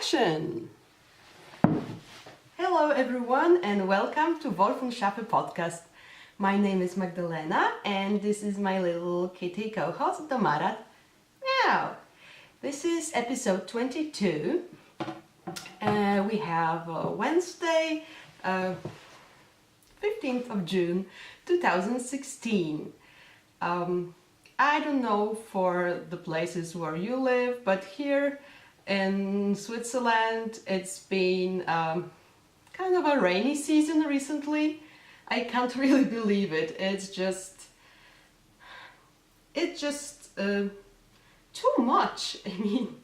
Action! Hello everyone and welcome to Wolff&Schafe podcast. My name is Magdalena and this is my little kitty co-host Tamara. Meow! This is episode 22. We have Wednesday, 15th of June 2016. I don't know for the places where you live, but here in Switzerland it's been kind of a rainy season recently. I can't really believe it. It's just too much. I mean,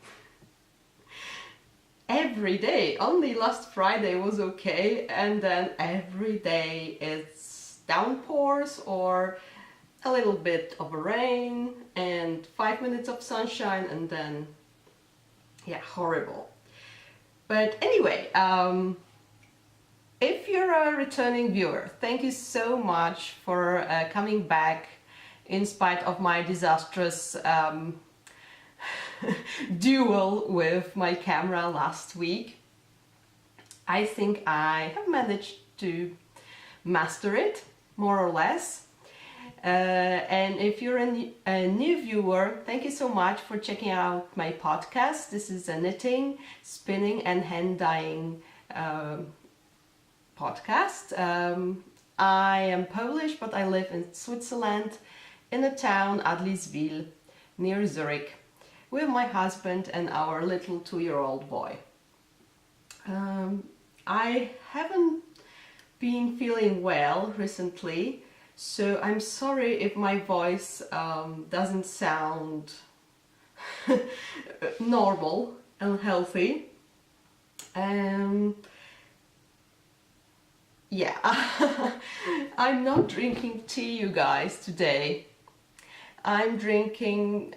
every day. Only last Friday was okay, and then every day it's downpours or a little bit of rain and 5 minutes of sunshine, and then yeah, horrible. But anyway, if you're a returning viewer, thank you so much for coming back in spite of my disastrous duel with my camera last week. I think I have managed to master it, more or less. And if you're a new viewer, thank you so much for checking out my podcast. This is a knitting, spinning and hand dyeing podcast. I am Polish, but I live in Switzerland in a town, Adliswil, near Zurich, with my husband and our little 2-year-old boy. I haven't been feeling well recently, so I'm sorry if my voice doesn't sound normal and healthy. Yeah, I'm not drinking tea, you guys, today. I'm drinking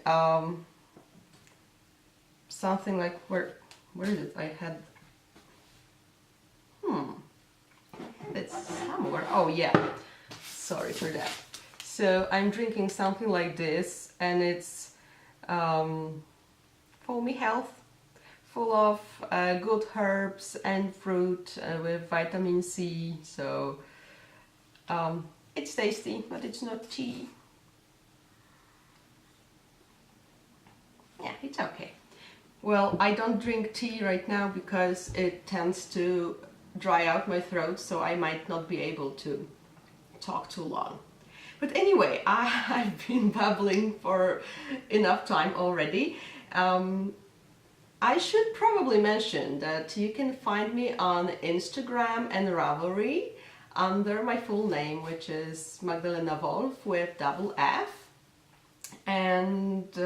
something like, where is it? I had it's somewhere. Oh yeah, sorry for that. So I'm drinking something like this, and it's Foamy Health, full of good herbs and fruit with vitamin C. So it's tasty, but it's not tea. Yeah, it's okay. Well, I don't drink tea right now because it tends to dry out my throat, so I might not be able to talk too long. But anyway, I've been babbling for enough time already. I should probably mention that you can find me on Instagram and Ravelry under my full name, which is Magdalena Wolff with double F. And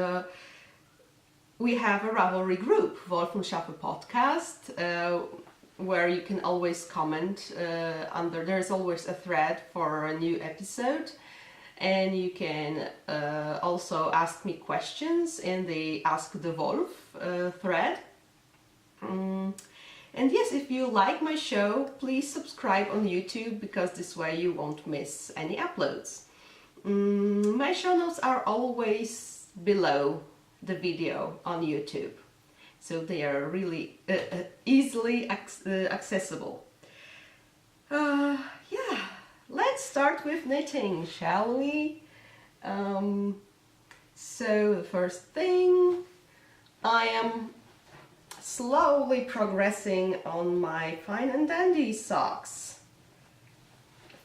we have a Ravelry group, Wolff&Schafe podcast, where you can always comment there's always a thread for a new episode, and you can also ask me questions in the Ask the Wolf thread. And yes, if you like my show, please subscribe on YouTube, because this way you won't miss any uploads. My show notes are always below the video on YouTube, so they are really easily accessible. Yeah, let's start with knitting, shall we? So the first thing, I am slowly progressing on my Fine and Dandy socks,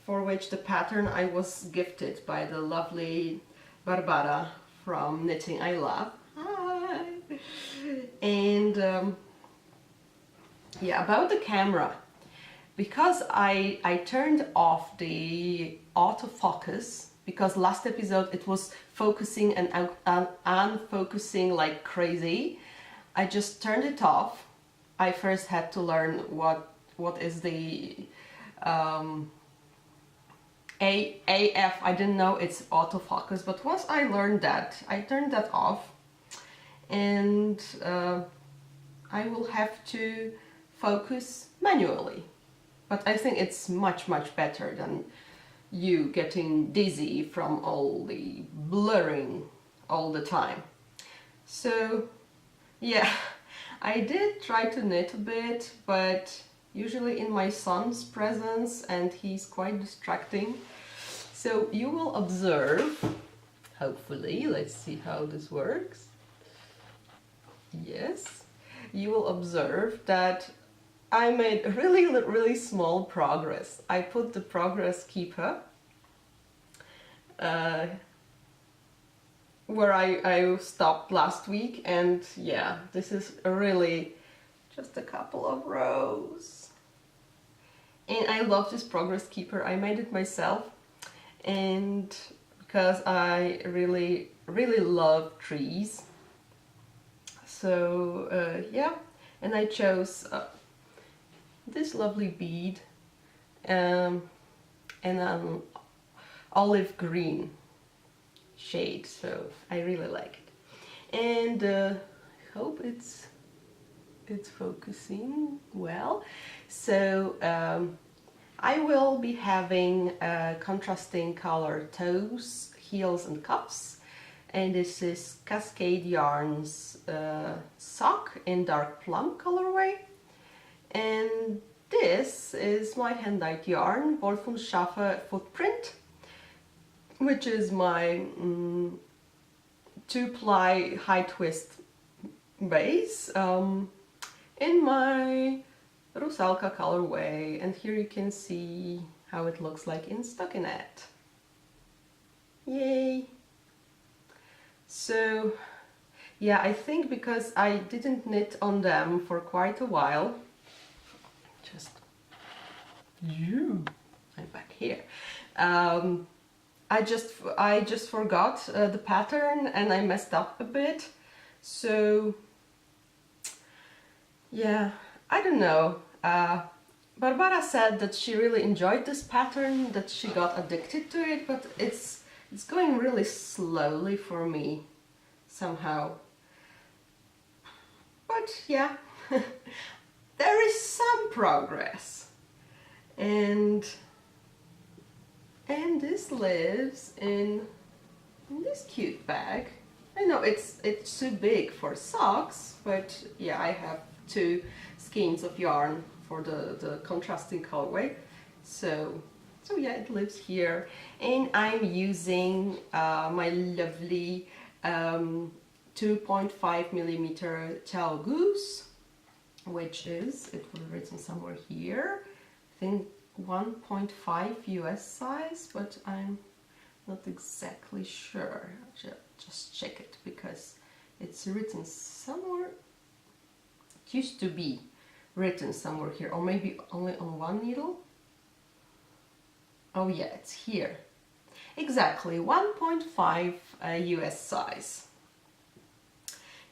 for which the pattern I was gifted by the lovely Barbara from Knitting I Love. Hi! And yeah, about the camera, because I turned off the autofocus, because last episode it was focusing and unfocusing like crazy. I just turned it off. I first had to learn what is the AF. I didn't know it's autofocus, but once I learned that, I turned that off, and I will have to focus manually. But I think it's much better than you getting dizzy from all the blurring all the time. So yeah, I did try to knit a bit, but usually in my son's presence, and he's quite distracting. So you will observe, hopefully, let's see how this works. Yes, you will observe that I made really small progress. I put the progress keeper where I stopped last week, and yeah, this is really just a couple of rows. And I love this progress keeper. I made it myself, and because I really love trees. So yeah, and I chose this lovely bead and an olive green shade, so I really like it. And I hope it's focusing well. So I will be having contrasting color toes, heels and cuffs, and this is Cascade Yarns sock in dark plum colorway. And this is my hand-dyed yarn, Wolff&Schafe footprint, which is my 2-ply high twist base in my Rusalka colorway. And here you can see how it looks like in stockinette. Yay! So yeah, I think because I didn't knit on them for quite a while, I'm back here. I just forgot the pattern and I messed up a bit. So yeah, I don't know. Barbara said that she really enjoyed this pattern, that she got addicted to it, but it's going really slowly for me somehow. But yeah, there is some progress. And this lives in this cute bag. I know it's too big for socks, but yeah, I have 2 skeins of yarn for the contrasting colorway. So yeah, it lives here. And I'm using my lovely 2.5mm Tell Goose, which is, it was written somewhere here, I think 1.5 US size, but I'm not exactly sure. Just check it, because it's written somewhere. It used to be written somewhere here, or maybe only on one needle. Oh yeah, it's here. Exactly, 1.5 US size.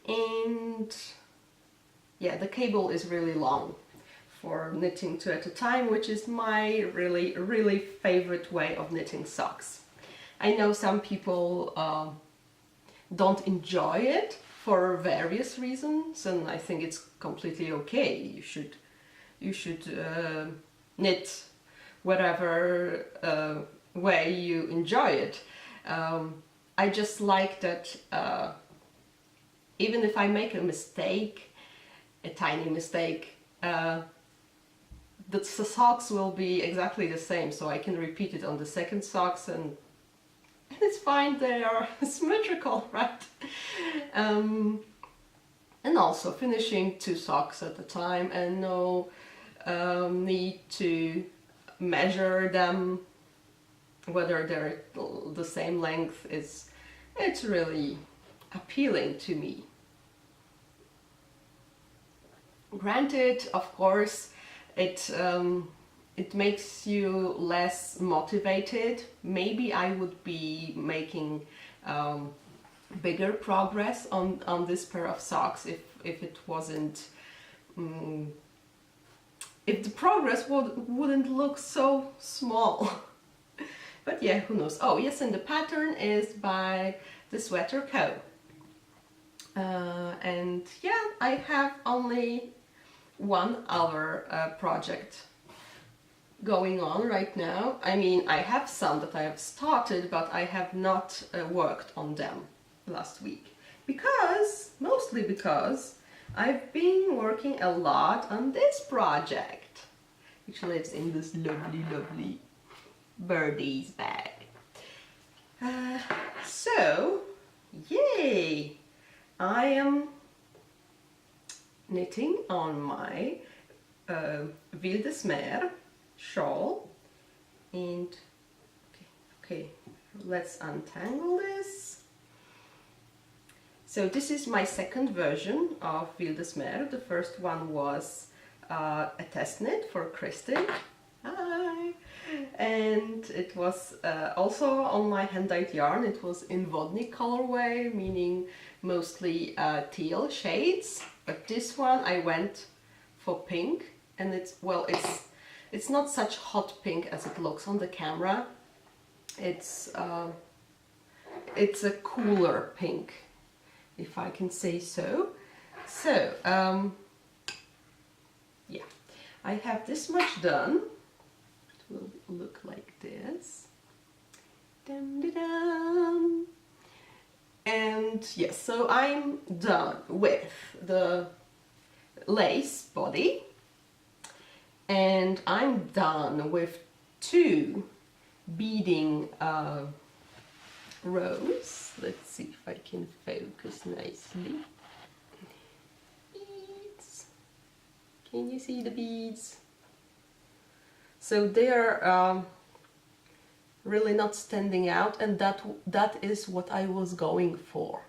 And yeah, the cable is really long for knitting 2 at a time, which is my really favorite way of knitting socks. I know some people don't enjoy it for various reasons, and I think it's completely okay. You should knit whatever way you enjoy it. I just like that even if I make a mistake, a tiny mistake, the socks will be exactly the same, so I can repeat it on the second socks, and it's fine, they are symmetrical, right? And also finishing 2 socks at a time, and no need to measure them, whether they're the same length. It's really appealing to me. Granted, of course, it makes you less motivated. Maybe I would be making bigger progress on this pair of socks if it wasn't, if the progress wouldn't look so small. But yeah, who knows. Oh yes, and the pattern is by the Sweater Co. And yeah, I have only one other project going on right now. I mean, I have some that I have started, but I have not worked on them last week, mostly because I've been working a lot on this project, which lives in this lovely, lovely birdie's bag. So, yay! I am knitting on my Wildesmeer shawl, and okay, let's untangle this. So this is my second version of Wildesmeer. The first one was a test knit for Kristen. Hi! And it was also on my hand-dyed yarn. It was in Vodnik colorway, meaning mostly teal shades. But this one I went for pink, and it's not such hot pink as it looks on the camera. It's a cooler pink, if I can say so. So yeah, I have this much done. It will look like this. Dum, da, dum. And yes, so I'm done with the lace body, and I'm done with 2 beading rows. Let's see if I can focus nicely. Beads. Can you see the beads? So they are really not standing out, and that is what I was going for.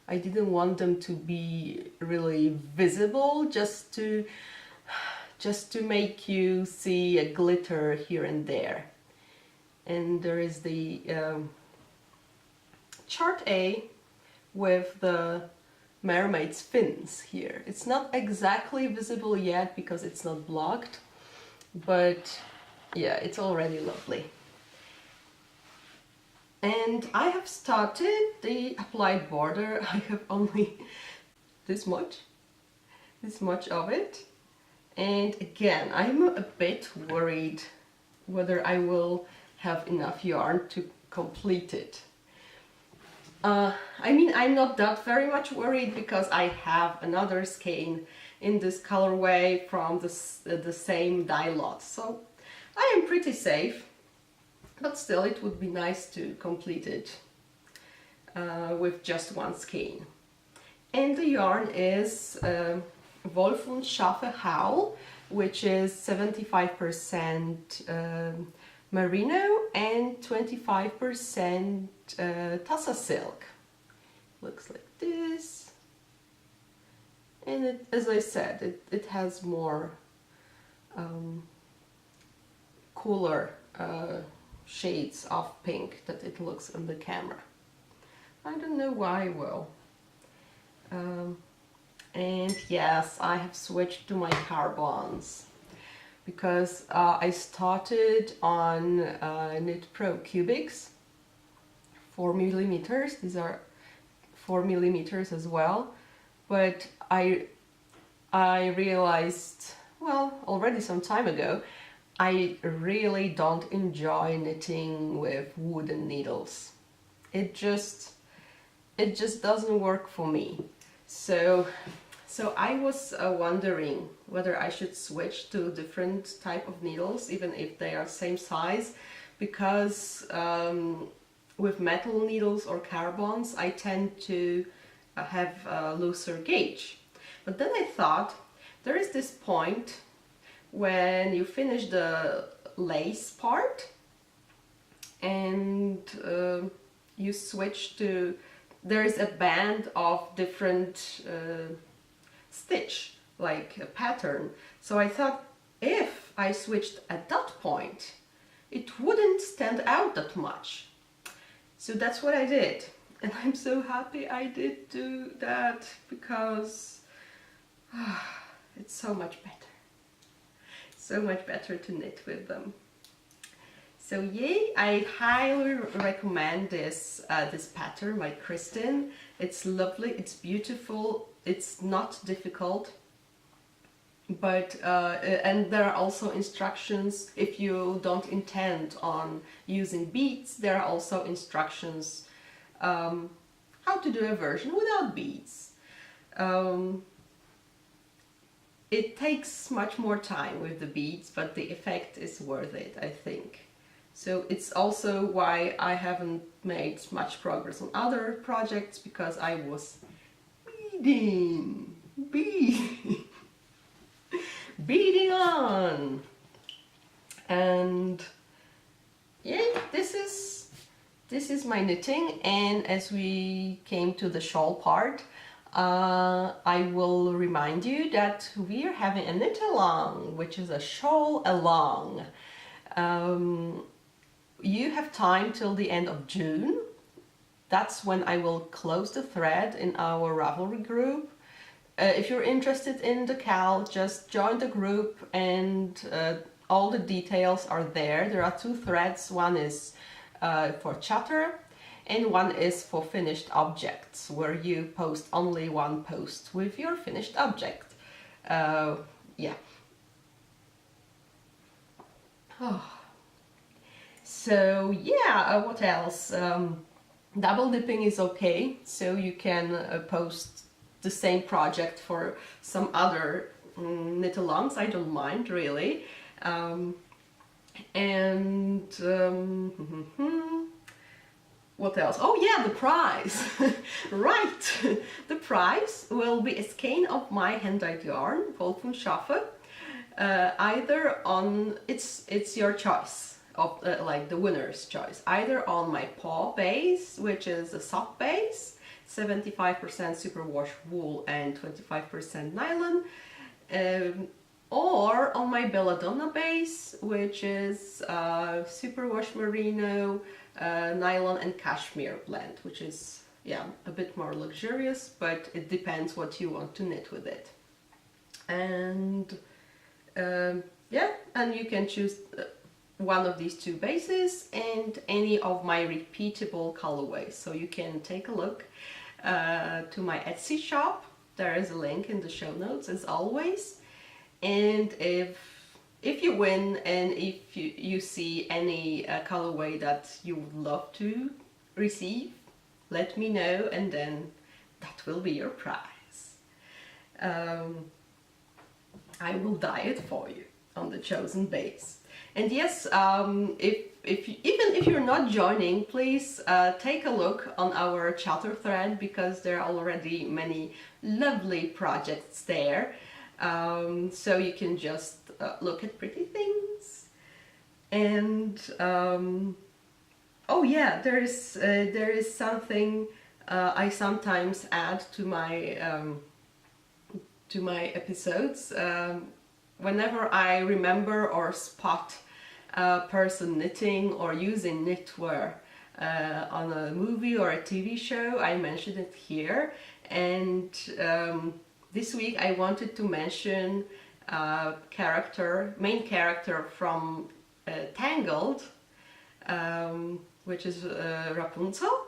I didn't want them to be really visible, just to make you see a glitter here and there. And there is the chart A with the mermaid's fins here. It's not exactly visible yet because it's not blocked, but yeah, it's already lovely. And I have started the applied border. I have only this much of it. And again, I'm a bit worried whether I will have enough yarn to complete it. I mean, I'm not that very much worried because I have another skein in this colorway from the same dye lot. So I am pretty safe. But still, it would be nice to complete it with just one skein. And the yarn is Wolff&Schafe Howl, which is 75% merino and 25% Tassa silk. Looks like this. And it, as I said, it has more cooler shades of pink that it looks on the camera. I don't know why, well. And yes, I have switched to my carbons because I started on Knit Pro cubics, 4mm. These are 4mm as well, but I realized, well, already some time ago, I really don't enjoy knitting with wooden needles. It just doesn't work for me. So I was wondering whether I should switch to different type of needles, even if they are same size, because with metal needles or carbons, I tend to have a looser gauge. But then I thought, there is this point when you finish the lace part and you switch to, there is a band of different stitch, like a pattern. So I thought if I switched at that point, it wouldn't stand out that much. So that's what I did. And I'm so happy I did do that because it's so much better. So much better to knit with them. So yay, I highly recommend this this pattern by Kristen. It's lovely, it's beautiful, it's not difficult, but and there are also instructions if you don't intend on using beads. There are also instructions how to do a version without beads. it takes much more time with the beads, but the effect is worth it, I think. So it's also why I haven't made much progress on other projects, because I was beading on. And yeah, this is my knitting. And as we came to the shawl part, I will remind you that we are having a knit along, which is a shawl along. You have time till the end of June. That's when I will close the thread in our Ravelry group. If you're interested in the CAL, just join the group, and all the details are there. There are 2 threads. One is for chapter, and one is for finished objects, where you post only one post with your finished object. Yeah. Oh. So yeah, what else? Double dipping is okay, so you can post the same project for some other knit-alongs. I don't mind, really. What else? Oh yeah, the prize! Right! The prize will be a skein of my hand-dyed yarn, Wolff&Schafe. Either on, it's your choice. Of like the winner's choice, either on my paw base, which is a soft base, 75% superwash wool and 25% nylon, or on my Belladonna base, which is superwash merino, nylon and cashmere blend, which is, yeah, a bit more luxurious, but it depends what you want to knit with it. And yeah, and you can choose one of these 2 bases and any of my repeatable colorways. So you can take a look to my Etsy shop. There is a link in the show notes, as always. And if you win, and if you see any colorway that you would love to receive, let me know, and then that will be your prize. I will dye it for you on the chosen base. And yes, even if you're not joining, please take a look on our chatter thread, because there are already many lovely projects there. So you can just look at pretty things. And oh yeah, there is something I sometimes add to my episodes. Whenever I remember or spot a person knitting or using knitwear on a movie or a TV show, I mention it here. And this week I wanted to mention main character from Tangled, which is Rapunzel.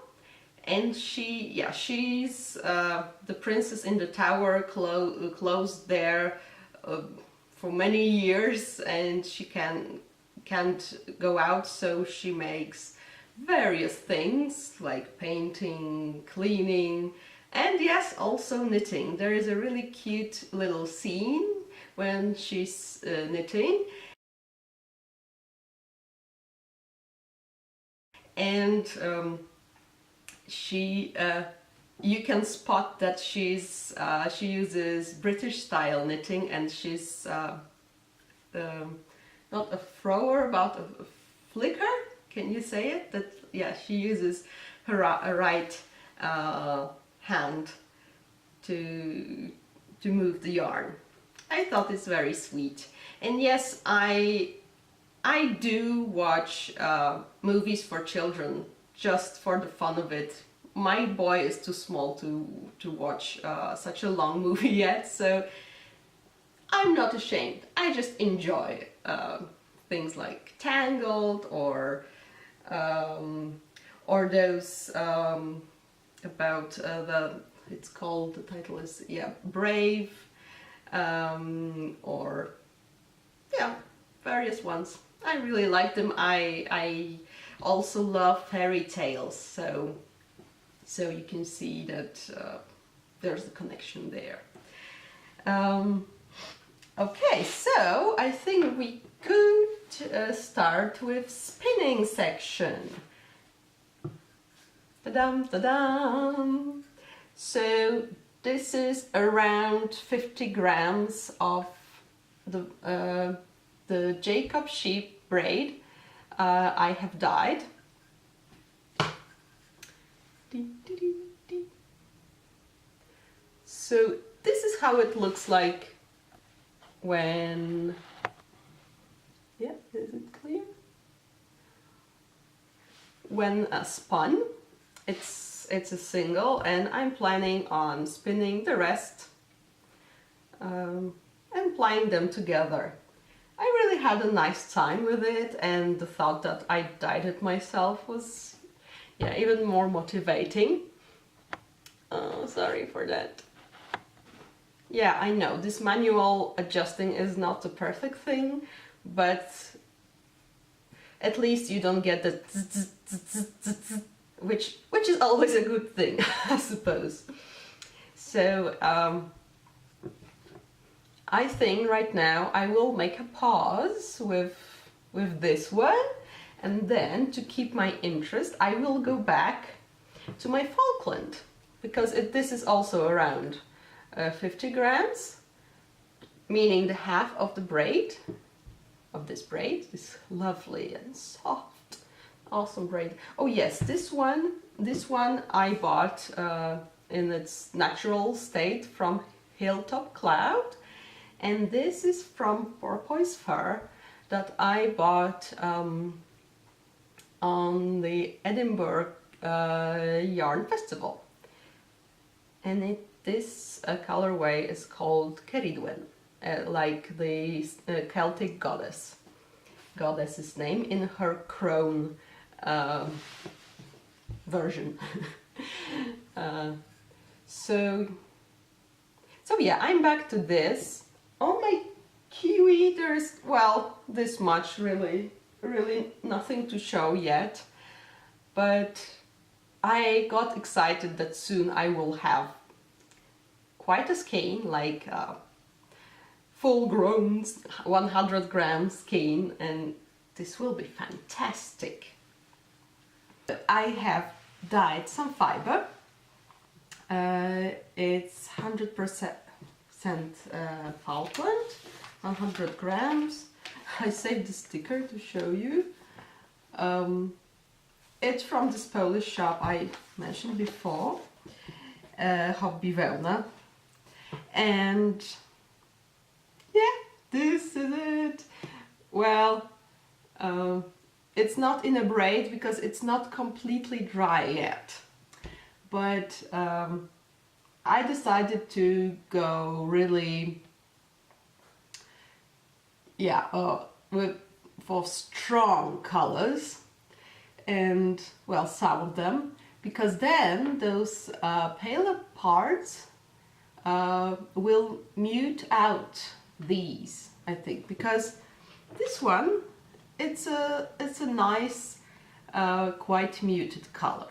And she's the princess in the tower, closed there for many years, and she can't go out, so she makes various things like painting, cleaning, and yes, also knitting. There is a really cute little scene when she's knitting, and you can spot that she uses British style knitting, and she's not a thrower, but a flicker. Can you say it? That, yeah, she uses her right hand to move the yarn. I thought it's very sweet. And yes, I do watch movies for children just for the fun of it. My boy is too small to watch such a long movie yet, so I'm not ashamed. I just enjoy things like Tangled or those about the title is, yeah, Brave, or yeah, various ones. I really like them. I also love fairy tales, so you can see that there's a connection there. Okay, so I think we could start with spinning section. Ta-dam, ta-dam! So this is around 50 grams of the Jacob sheep braid I have dyed. So this is how it looks like when, yeah, is it clear? When spun, it's a single, and I'm planning on spinning the rest and plying them together. I really had a nice time with it, and the thought that I dyed it myself was, yeah, even more motivating. Oh, sorry for that. Yeah, I know, this manual adjusting is not the perfect thing, but at least you don't get the which is always a good thing, I suppose. So I think right now I will make a pause with this one, and then to keep my interest I will go back to my Falkland, because this is also around 50 grams, meaning the half of the braid, of this braid, this lovely and soft, awesome braid. Oh yes, this one I bought in its natural state from Hilltop Cloud, and this is from Porpoise fur that I bought on the Edinburgh Yarn Festival, and this colorway is called Ceridwen, like the Celtic goddess's name in her crone version. So yeah, I'm back to this. On my kiwi there's, well, this much, really nothing to show yet, but I got excited that soon I will have quite a skein, like full grown 100 gram skein, and this will be fantastic. I have dyed some fiber. It's 100% Falkland, 100 grams. I saved the sticker to show you. It's from this Polish shop I mentioned before, Hobbywełna. And yeah, this is it. Well, it's not in a braid because it's not completely dry yet, but I decided to go really, yeah, for strong colors, and well, some of them, because then those paler parts will mute out these, I think, because this one, it's a nice quite muted color,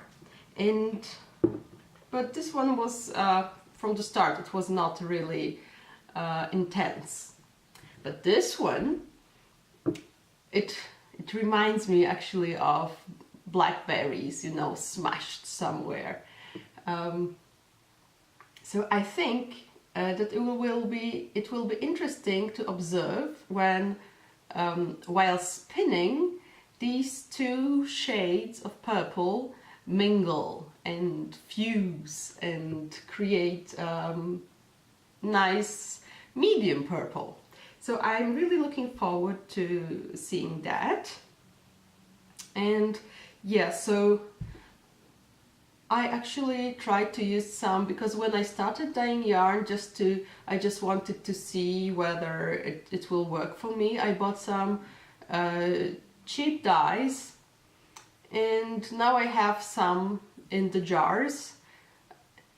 but this one was from the start, it was not really intense, but this one, it reminds me actually of blackberries, you know, smashed somewhere. So I think that it will be interesting to observe when, while spinning, these two shades of purple mingle and fuse and create nice medium purple. So I'm really looking forward to seeing that. And yeah, so I actually tried to use some, because when I started dyeing yarn, I just wanted to see whether it will work for me. I bought some cheap dyes, and now I have some in the jars,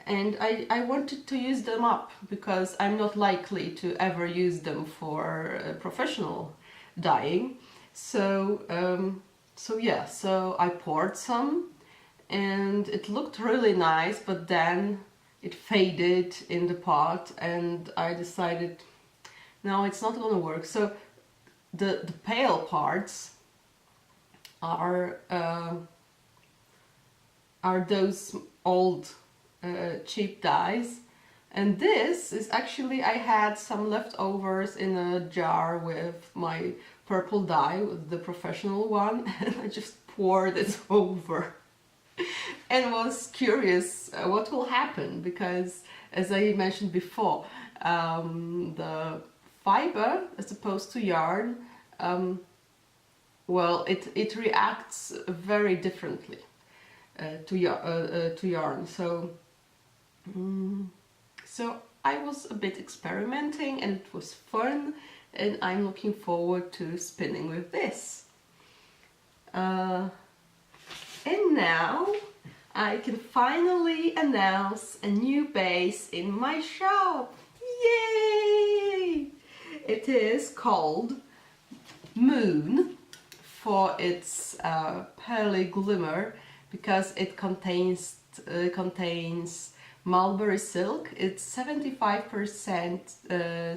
and I wanted to use them up because I'm not likely to ever use them for professional dyeing. So yeah, so I poured some, and it looked really nice, but then it faded in the pot, and I decided No, it's not gonna work. So the pale parts are those old cheap dyes, and this is actually, I had some leftovers in a jar with my purple dye, the professional one, and I just poured it over and was curious what will happen, because as I mentioned before, the fiber as opposed to yarn, well, it reacts very differently to yarn. So so I was a bit experimenting, and it was fun, and I'm looking forward to spinning with this. And now I can finally announce a new base in my shop. Yay! It is called Moon for its pearly glimmer, because it contains mulberry silk. It's 75%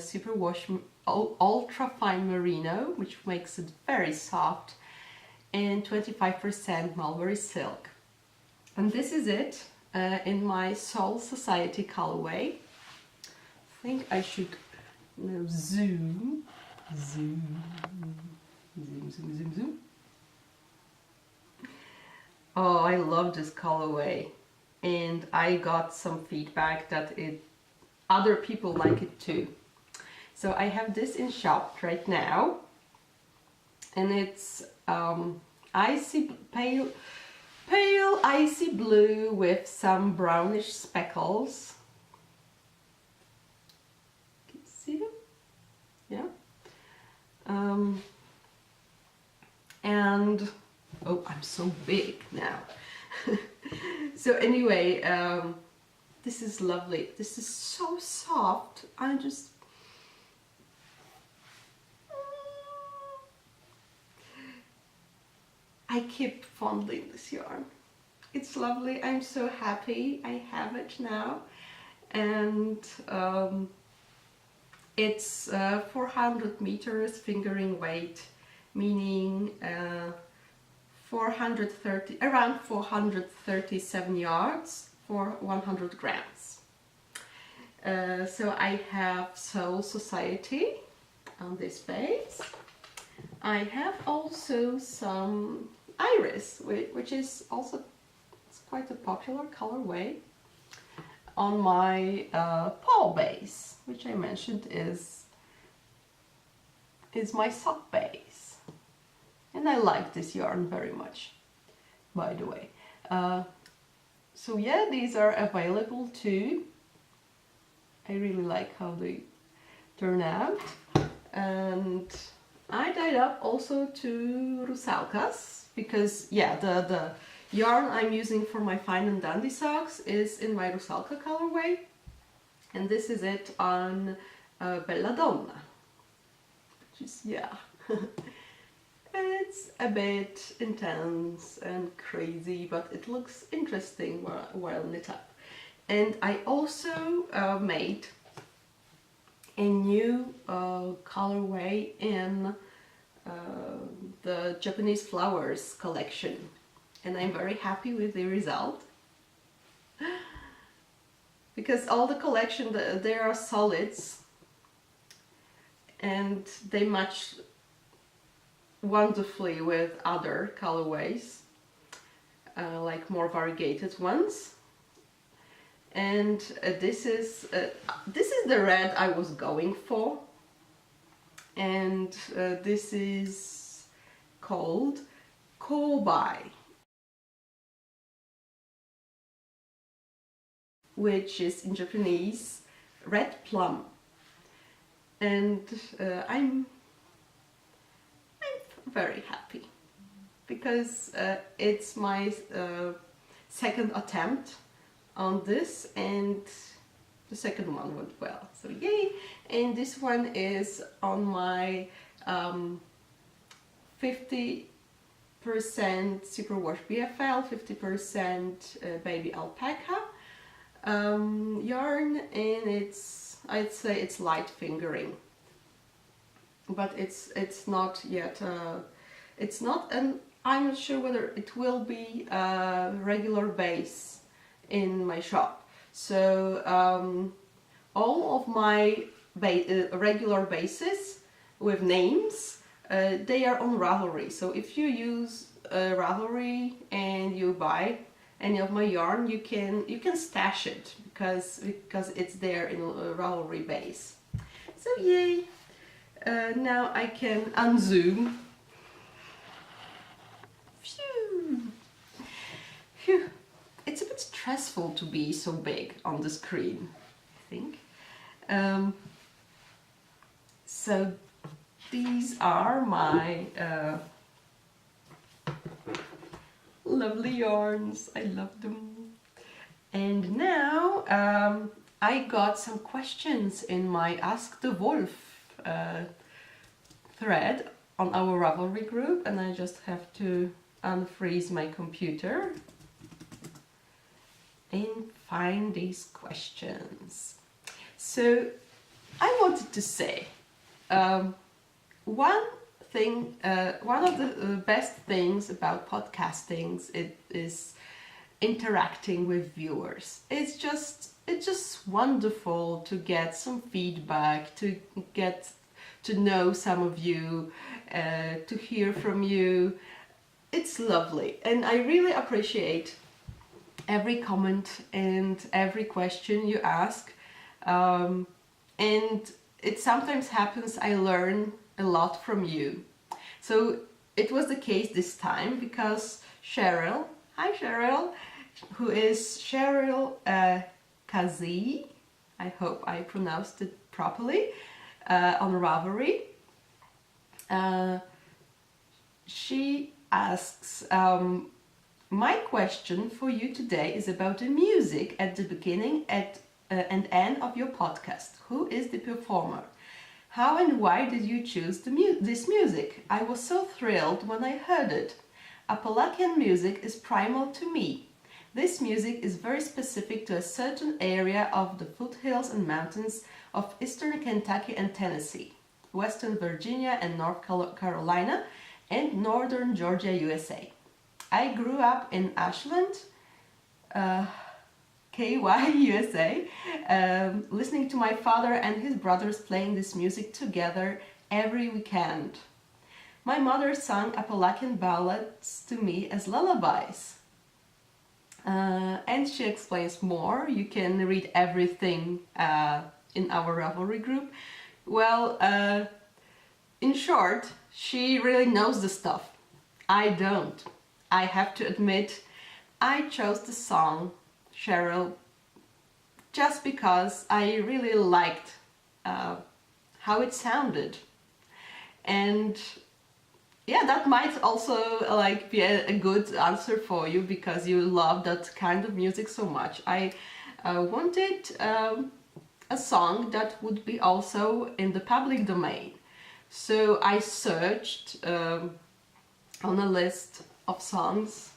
superwash ultra fine merino, which makes it very soft, and 25% mulberry silk. And this is it in my Soul Society colorway. I think I should zoom. Oh, I love this colorway, and I got some feedback that other people like it too. So I have this in shop right now, and it's pale icy blue with some brownish speckles. Can you see them? Yeah. And oh, I'm so big now. So anyway, this is lovely. This is so soft. I keep fondling this yarn. It's lovely. I'm so happy I have it now. And it's 400 meters fingering weight, meaning around 437 yards for 100 grams. So I have Soul Society on this base. I have also some Iris, which is also, it's quite a popular colorway, on my Paul base, which I mentioned is my sock base. And I like this yarn very much, by the way. So yeah, these are available too. I really like how they turn out. And I dyed up also to Rusalkas, because yeah, the yarn I'm using for my Fine and Dandy socks is in my Rusalka colorway, and this is it on Belladonna, which is, yeah, it's a bit intense and crazy, but it looks interesting while knit up. And I also made a new colorway in the Japanese flowers collection, and I'm very happy with the result, because all the collection, there are solids and they match wonderfully with other colorways, like more variegated ones. And this is the red I was going for, and this is called Kobai, which is in Japanese red plum. And I'm very happy, because it's my second attempt on this, and the second one went well, so yay. And this one is on my 50% superwash BFL, 50% baby alpaca yarn, and I'd say it's light fingering. but it's not yet. It's not, and I'm not sure whether it will be a regular base in my shop. So all of my regular bases with names, they are on Ravelry. So if you use Ravelry and you buy any of my yarn, you can stash it because it's there in a Ravelry base. So yay! Now I can unzoom. Phew. Phew. It's a bit stressful to be so big on the screen, I think. So these are my lovely yarns. I love them. And now I got some questions in my Ask the Wolf thread on our Ravelry group, and I just have to unfreeze my computer and find these questions. So I wanted to say one of the best things about podcasting is interacting with viewers. It's just wonderful to get some feedback, to get to know some of you, to hear from you. It's lovely, and I really appreciate every comment and every question you ask. And it sometimes happens I learn a lot from you. So it was the case this time because Cheryl, hi Cheryl, who is Cherylkazee, I hope I pronounced it properly, on Ravelry. She asks, my question for you today is about the music at the beginning and end of your podcast. Who is the performer? How and why did you choose this music? I was so thrilled when I heard it. Appalachian music is primal to me. This music is very specific to a certain area of the foothills and mountains of eastern Kentucky and Tennessee, western Virginia and North Carolina, and northern Georgia, USA. I grew up in Ashland, KY, USA, listening to my father and his brothers playing this music together every weekend. My mother sang Appalachian ballads to me as lullabies. And she explains more. You can read everything in our Ravelry group. Well, in short, she really knows the stuff. I don't. I have to admit, I chose the song, Cheryl, just because I really liked how it sounded. And yeah, that might also be a good answer for you because you love that kind of music so much. I wanted a song that would be also in the public domain. So I searched on a list of songs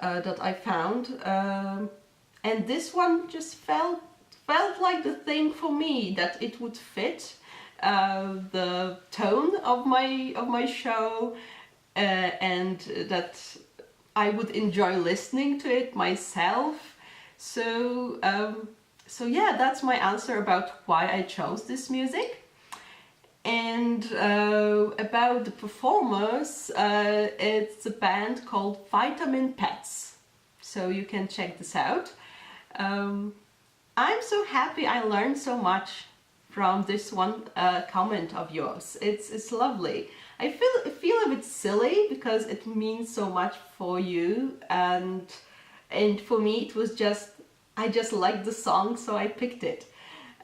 that I found, and this one just felt like the thing for me, that it would fit the tone of my show, and that I would enjoy listening to it myself. So yeah, that's my answer about why I chose this music. And about the performers, it's a band called Vitamin Pets, so you can check this out. I'm so happy I learned so much from this one comment of yours. It's lovely. I feel a bit silly because it means so much for you, and for me it was I just liked the song, so I picked it.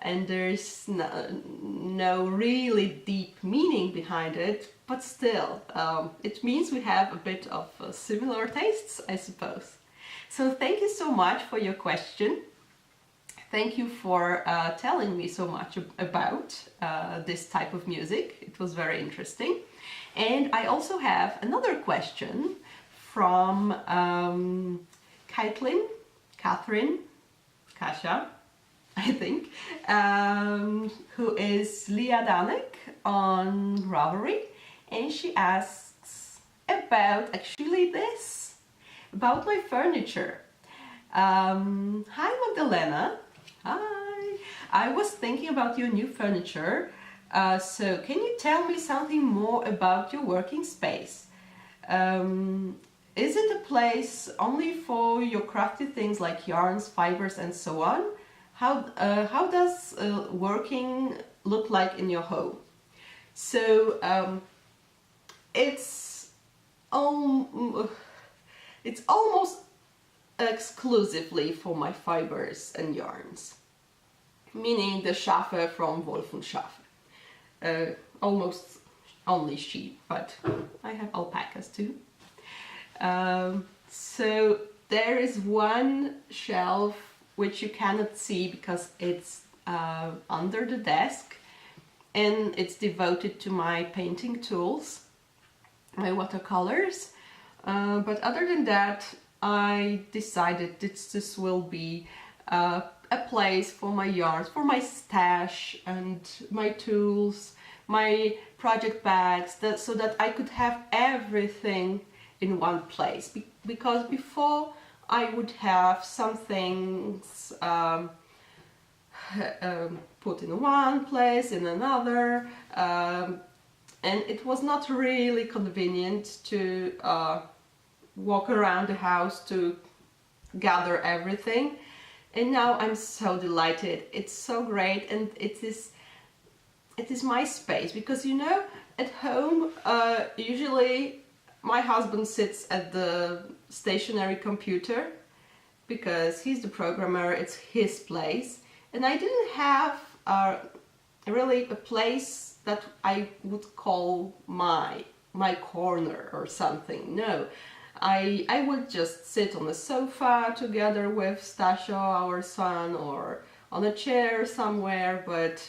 And there's no really deep meaning behind it, but still, it means we have a bit of similar tastes, I suppose. So thank you so much for your question. Thank you for telling me so much about this type of music. It was very interesting. And I also have another question from Catherine, Kasia. I think, who is Leah Danek on Ravelry, and she asks about actually this, about my furniture. Hi Magdalena, hi. I was thinking about your new furniture, so can you tell me something more about your working space? Is it a place only for your crafty things like yarns, fibers and so on? How does working look like in your home? So it's almost exclusively for my fibers and yarns, meaning the Schafe from Wolff&Schafe. Almost only sheep, but I have alpacas too. So there is one shelf which you cannot see because it's under the desk, and it's devoted to my painting tools, my watercolors. But other than that, I decided this will be a place for my yarns, for my stash and my tools, my project bags, so that I could have everything in one place. Because before I would have some things put in one place, in another, and it was not really convenient to walk around the house to gather everything. And now I'm so delighted. It's so great, and it is my space, because you know, at home usually my husband sits at the stationary computer because he's the programmer, it's his place, and I didn't have really a place that I would call my corner or something. No, I would just sit on the sofa together with Stasio, our son, or on a chair somewhere, but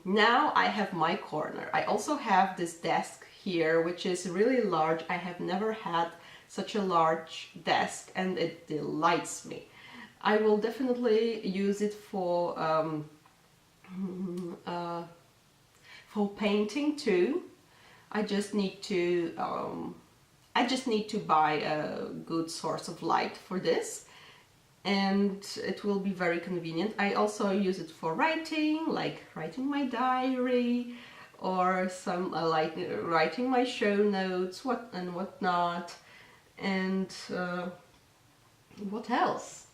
now I have my corner. I also have this desk here, which is really large. I have never had such a large desk, and it delights me. I will definitely use it for painting too. I just need to buy a good source of light for this, and it will be very convenient. I also use it for writing, like writing my diary, or some like writing my show notes, whatnot, and what else?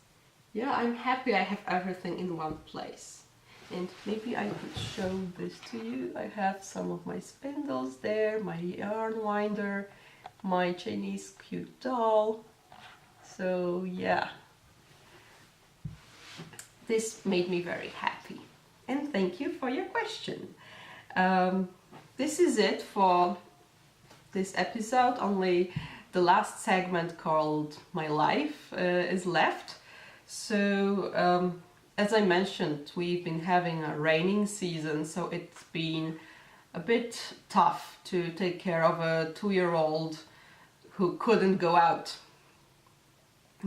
Yeah, I'm happy I have everything in one place. And maybe I could show this to you. I have some of my spindles there, my yarn winder, my Chinese cute doll. So yeah, this made me very happy. And thank you for your question. This is it for this episode. Only the last segment called My Life is left. So as I mentioned, we've been having a raining season, so it's been a bit tough to take care of a 2-year-old who couldn't go out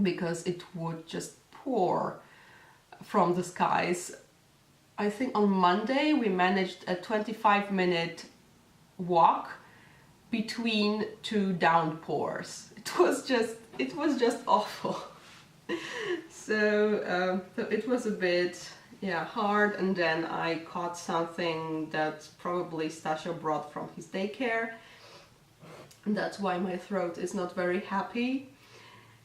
because it would just pour from the skies. I think on Monday we managed a 25-minute walk between 2 downpours. It was just awful. So it was a bit hard, and then I caught something that probably Stasio brought from his daycare, and that's why my throat is not very happy.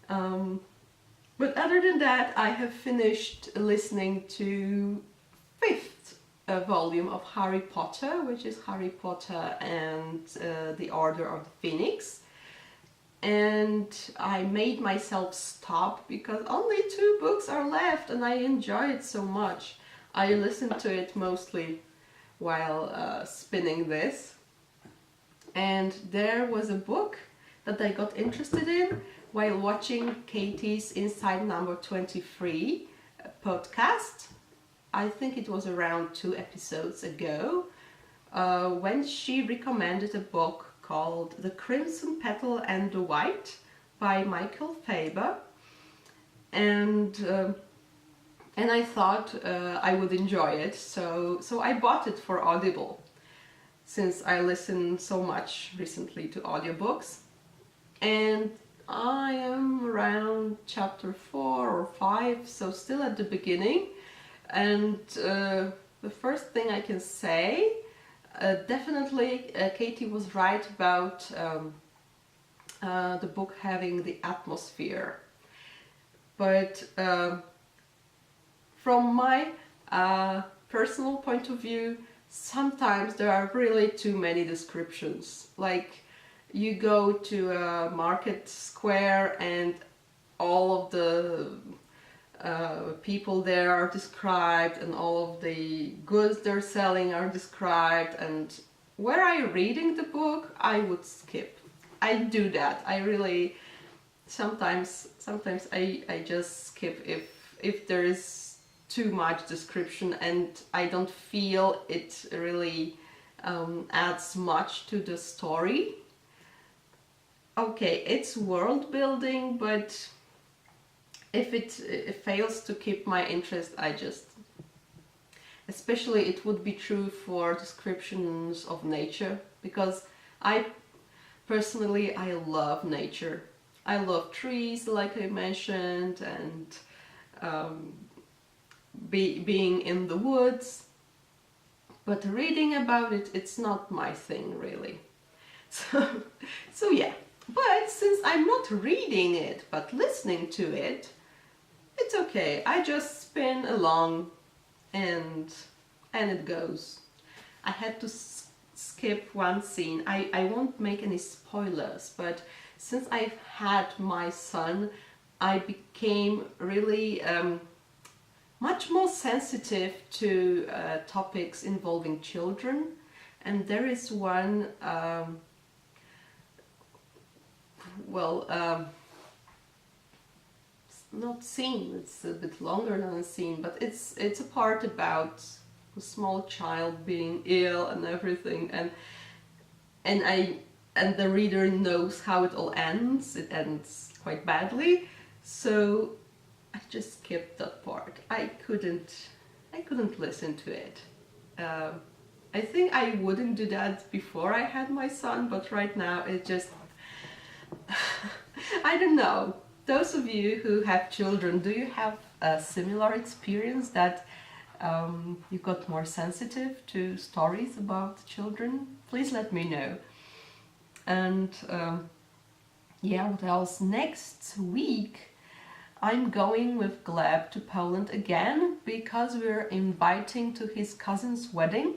But other than that, I have finished listening to 5th volume of Harry Potter, which is Harry Potter and the Order of the Phoenix. And I made myself stop because only 2 books are left, and I enjoy it so much. I listened to it mostly while spinning this. And there was a book that I got interested in while watching Katie's Inside Number 23 podcast. I think it was around 2 episodes ago, when she recommended a book called The Crimson Petal and the White by Michael Faber. And and I thought I would enjoy it, so I bought it for Audible, since I listen so much recently to audiobooks. And I am around chapter 4 or 5, so still at the beginning. And the first thing I can say, definitely Katie was right about the book having the atmosphere. But from my personal point of view, sometimes there are really too many descriptions. Like, you go to a market square and all of the people there are described, and all of the goods they're selling are described, and were I reading the book, I would skip. I do that. I really sometimes I just skip if there is too much description and I don't feel it really adds much to the story. Okay, it's world building, but if it fails to keep my interest, I just... Especially it would be true for descriptions of nature, because I personally love nature. I love trees, like I mentioned, and being in the woods, but reading about it, it's not my thing really. So yeah, but since I'm not reading it but listening to it, it's okay. I just spin along and it goes. I had to skip one scene. I won't make any spoilers, but since I've had my son, I became really much more sensitive to topics involving children, and there is one not scene, it's a bit longer than a scene, but it's a part about a small child being ill and everything, and the reader knows how it all ends. It ends quite badly, so I just skipped that part. I couldn't listen to it. I think I wouldn't do that before I had my son, but right now it just I don't know. Those of you who have children, do you have a similar experience that you got more sensitive to stories about children? Please let me know. And yeah, what else? Next week I'm going with Gleb to Poland again, because we're inviting to his cousin's wedding.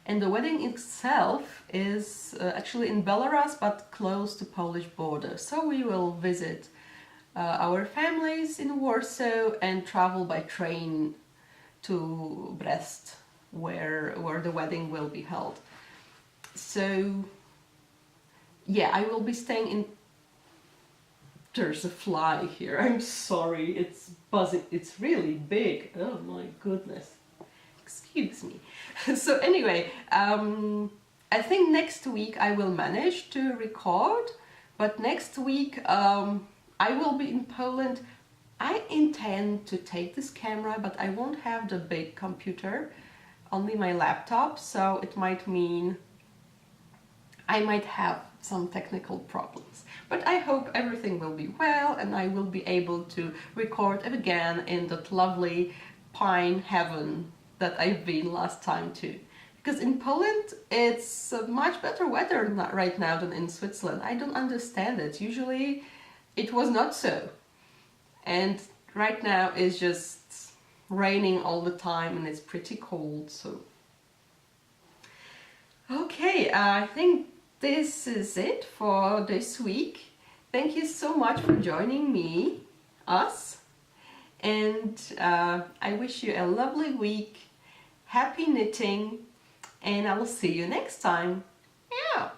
And the wedding itself is actually in Belarus, but close to Polish border. So we will visit our families in Warsaw and travel by train to Brest, where the wedding will be held. So yeah, I will be staying in... There's a fly here. I'm sorry, it's buzzing. It's really big. Oh my goodness. Excuse me. So anyway, I think next week I will manage to record, but next week I will be in Poland. I intend to take this camera, but I won't have the big computer, only my laptop, so it might mean I might have some technical problems. But I hope everything will be well and I will be able to record again in that lovely pine heaven that I've been last time too. Because in Poland it's much better weather right now than in Switzerland. I don't understand it. Usually it was not so. And right now it's just raining all the time and it's pretty cold. So okay, I think this is it for this week. Thank you so much for joining us, and I wish you a lovely week, happy knitting, and I will see you next time. Yeah.